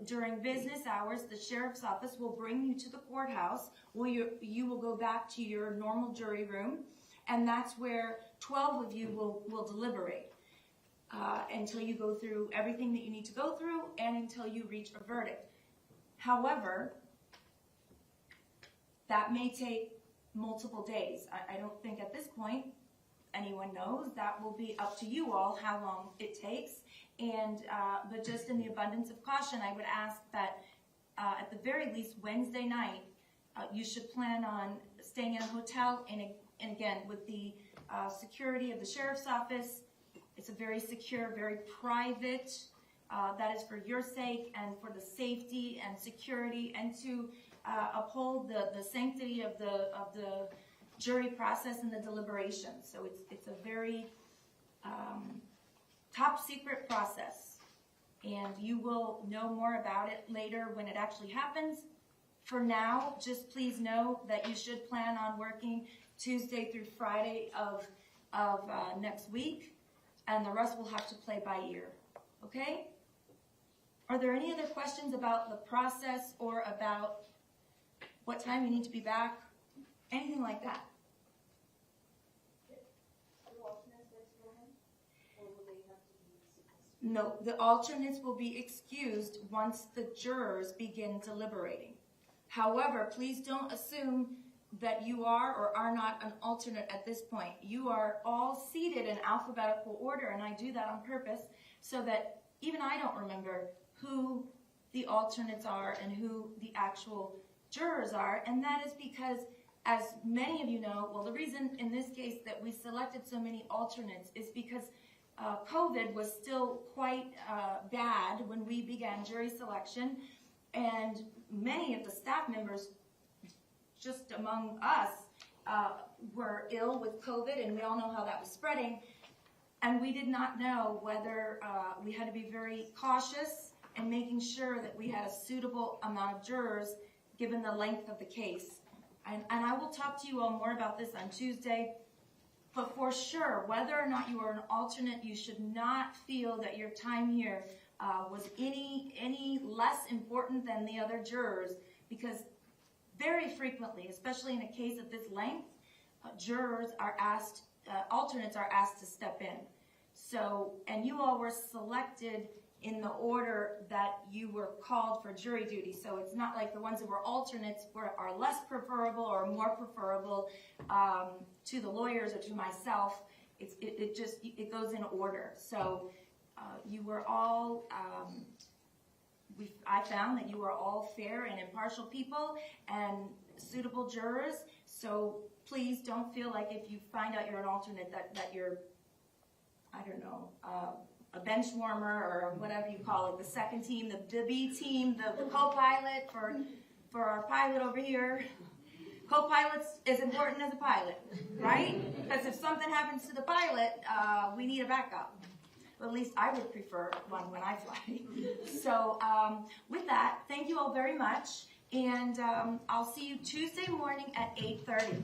during business hours, the sheriff's office will bring you to the courthouse where you will go back to your normal jury room, and that's where 12 of you will deliberate until you go through everything that you need to go through and until you reach a verdict. However, that may take multiple days. I don't think at this point anyone knows. That will be up to you all how long it takes. And but just in the abundance of caution, I would ask that at the very least Wednesday night, you should plan on staying in a hotel. And again, with the security of the sheriff's office, it's a very secure, very private. That is for your sake and for the safety and security and to uphold the sanctity of the jury process and the deliberation. So it's a very top secret process, and you will know more about it later when it actually happens. For now, just please know that you should plan on working Tuesday through Friday of next week, and the rest will have to play by ear. Okay? Are there any other questions about the process or about what time you need to be back? Anything like that? No, the alternates will be excused once the jurors begin deliberating. However, please don't assume that you are or are not an alternate at this point. You are all seated in alphabetical order, and I do that on purpose so that even I don't remember who the alternates are and who the actual jurors are, and that is because, as many of you know, well, the reason in this case that we selected so many alternates is because COVID was still quite bad when we began jury selection, and many of the staff members, just among us, were ill with COVID, and we all know how that was spreading, and we did not know whether we had to be very cautious in making sure that we had a suitable amount of jurors given the length of the case. And I will talk to you all more about this on Tuesday. But for sure, whether or not you are an alternate, you should not feel that your time here was any less important than the other jurors, because very frequently, especially in a case of this length, alternates are asked to step in. So, and you all were selected in the order that you were called for jury duty. So it's not like the ones that were alternates are less preferable or more preferable to the lawyers or to myself. It goes in order. So you were all, I found that you were all fair and impartial people and suitable jurors. So please don't feel like if you find out you're an alternate that you're, I don't know, a bench warmer or whatever you call it, the second team, the B team, the co-pilot for our pilot over here. Co-pilot's as important as a pilot, right? Because if something happens to the pilot, we need a backup. Well, at least I would prefer one when I fly. So with that, thank you all very much, and I'll see you Tuesday morning at 8:30.